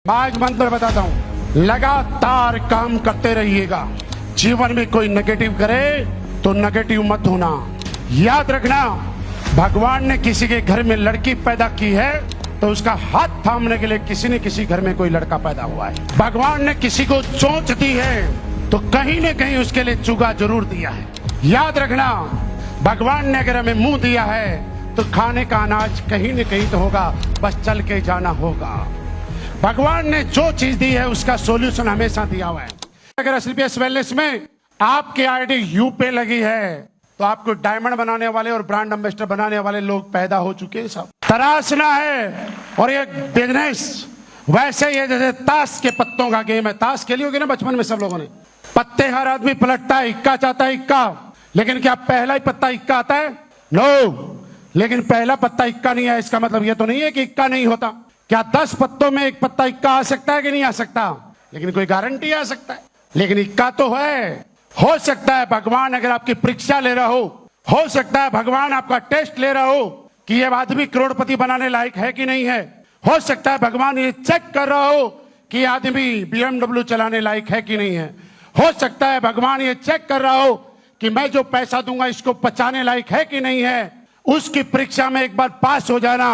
आज मंत्र बताता हूँ, लगातार काम करते रहिएगा। जीवन में कोई नेगेटिव करे तो नेगेटिव मत होना। याद रखना, भगवान ने किसी के घर में लड़की पैदा की है तो उसका हाथ थामने के लिए किसी न किसी घर में कोई लड़का पैदा हुआ है। भगवान ने किसी को चोंच दी है तो कहीं न कहीं उसके लिए चुगा जरूर दिया है। याद रखना, भगवान ने अगर हमें मुंह दिया है तो खाने का अनाज कहीं न कहीं तो होगा, बस चल के जाना होगा। भगवान ने जो चीज दी है उसका सॉल्यूशन हमेशा दिया हुआ है। अगर एसएलपीएस वेलनेस में आपकी आईडी यू पे लगी है तो आपको डायमंड बनाने वाले और ब्रांड एम्बेसडर बनाने वाले लोग पैदा हो चुके हैं। सब तराशना है और ये बिजनेस वैसे ही है जैसे ताश के पत्तों का गेम है। ताश खेली होगी ना बचपन में सब लोगों ने। पत्ते हर आदमी पलटता है, इक्का चाहता है इक्का, लेकिन क्या पहला ही पत्ता इक्का आता है? नो, लेकिन पहला पत्ता इक्का नहीं है इसका मतलब ये तो नहीं है कि इक्का नहीं होता। क्या 10 पत्तों में एक पत्ता इक्का आ सकता है कि नहीं आ सकता? लेकिन कोई गारंटी आ सकता है, लेकिन इक्का तो है। हो सकता है भगवान अगर आपकी परीक्षा ले रहा हो सकता है भगवान आपका टेस्ट ले रहा हो कि ये आदमी करोड़पति बनाने लायक है कि नहीं है। हो सकता है भगवान ये चेक कर रहा हो कि आदमी BMW चलाने लायक है कि नहीं है। हो सकता है भगवान ये चेक कर रहा हो कि मैं जो पैसा दूंगा इसको पचाने लायक है कि नहीं है। उसकी परीक्षा में एक बार पास हो जाना।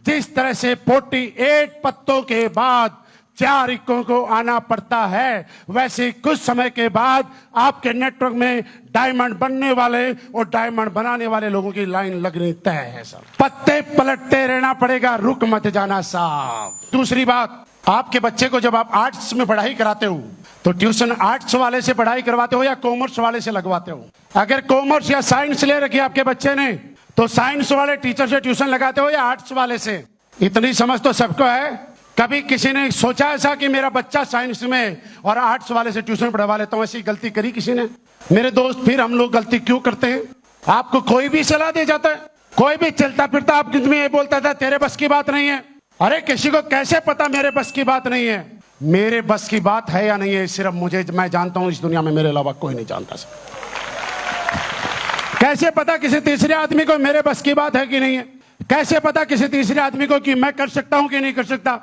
जिस तरह से 48 पत्तों के बाद 4 इक्कों को आना पड़ता है, वैसे कुछ समय के बाद आपके नेटवर्क में डायमंड बनने वाले और डायमंड बनाने वाले लोगों की लाइन लगनी तय है। सर पत्ते पलटते रहना पड़ेगा, रुक मत जाना साहब। दूसरी बात, आपके बच्चे को जब आप आर्ट्स में पढ़ाई कराते हो तो ट्यूशन आर्ट्स वाले से पढ़ाई करवाते हो या कॉमर्स वाले से लगवाते हो? अगर कॉमर्स या साइंस ले रखी आपके बच्चे ने तो साइंस वाले टीचर से ट्यूशन लगाते हो या आर्ट्स वाले से? इतनी समझ तो सबको है। कभी किसी ने सोचा ऐसा कि मेरा बच्चा साइंस में और आर्ट्स वाले से ट्यूशन पढ़वा लेता हूं? ऐसी गलती करी किसी ने? मेरे दोस्त, फिर हम लोग गलती क्यों करते हैं? आपको कोई भी सलाह दे जाता है, कोई भी चलता फिरता आपके में ये बोलता था तेरे बस की बात नहीं है। अरे किसी को कैसे पता मेरे बस की बात नहीं है? मेरे बस की बात है या नहीं है सिर्फ मैं जानता हूं, इस दुनिया में मेरे अलावा कोई नहीं जानता। कैसे पता किसी तीसरे आदमी को मेरे बस की बात है कि नहीं है? कैसे पता किसी तीसरे आदमी को कि मैं कर सकता हूं कि नहीं कर सकता?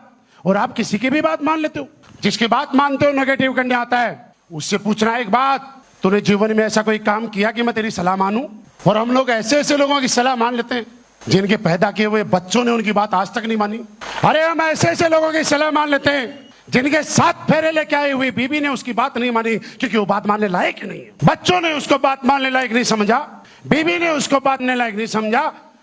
और आप किसी की भी बात मान लेते हो। जिसकी बात मानते हो नेगेटिव करने आता है, उससे पूछना एक बात, तूने जीवन में ऐसा कोई काम किया कि मैं तेरी सलाह मानूं? और हम लोग ऐसे ऐसे लोगों की सलाह मान लेते हैं जिनके पैदा किए हुए बच्चों ने उनकी बात आज तक नहीं मानी। अरे हम ऐसे ऐसे लोगों की सलाह मान लेते हैं जिनके 7 फेरे लेके आई हुई बीबी ने उसकी बात नहीं मानी क्योंकि वो बात मानने लायक ही नहीं है। बच्चों ने उसको बात मानने लायक नहीं समझा, बीबी ने उसको बात मानने लायक नहीं समझा,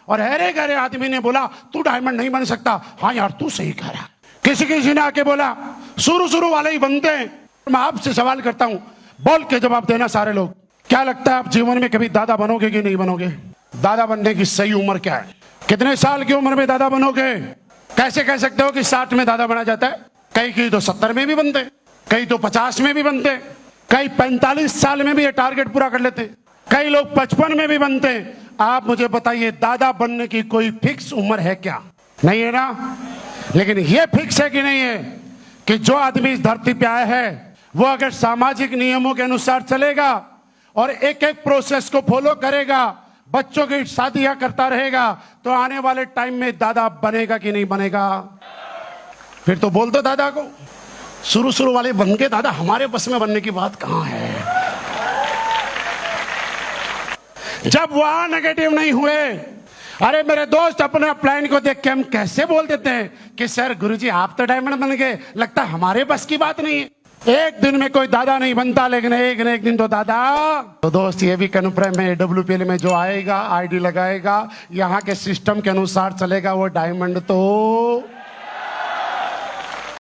और हरे गहरे आदमी ने बोला तू डायमंड नहीं बन सकता। हाँ यार तू सही कह रहा। किसी ने आके बोला शुरू वाले ही बनते हैं। मैं आपसे सवाल करता हूं, बोल के जवाब देना सारे लोग। क्या लगता है आप जीवन में कभी दादा बनोगे कि नहीं बनोगे? दादा बनने की सही उम्र क्या है? कितने साल की उम्र में दादा बनोगे? कैसे कह सकते हो कि 60 में दादा बना जाता है? कई तो 70 में भी बनते, कई तो 50 में भी बनते, कई 45 साल में भी ये टारगेट पूरा कर लेते, कई लोग 55 में भी बनते। आप मुझे बताइए, दादा बनने की कोई फिक्स उम्र है क्या? नहीं है ना। लेकिन ये फिक्स है कि नहीं है कि जो आदमी इस धरती पे आया है वो अगर सामाजिक नियमों के अनुसार चलेगा और एक एक प्रोसेस को फॉलो करेगा, बच्चों की शादियां करता रहेगा, तो आने वाले टाइम में दादा बनेगा कि नहीं बनेगा? फिर तो बोल दो दादा को। शुरू वाले बन के दादा, हमारे बस में बनने की बात कहां है? जब वहां नेगेटिव नहीं हुए, अरे मेरे दोस्त अपने प्लान को देख के हम कैसे बोल देते हैं कि सर गुरुजी आप तो डायमंड बन गए, लगता है हमारे बस की बात नहीं है। एक दिन में कोई दादा नहीं बनता, लेकिन एक न एक दिन तो दादा। तो दोस्त ये भी कन्फर्म है, WPL में जो आएगा आईडी लगाएगा, यहाँ के सिस्टम के अनुसार चलेगा, वो डायमंड तो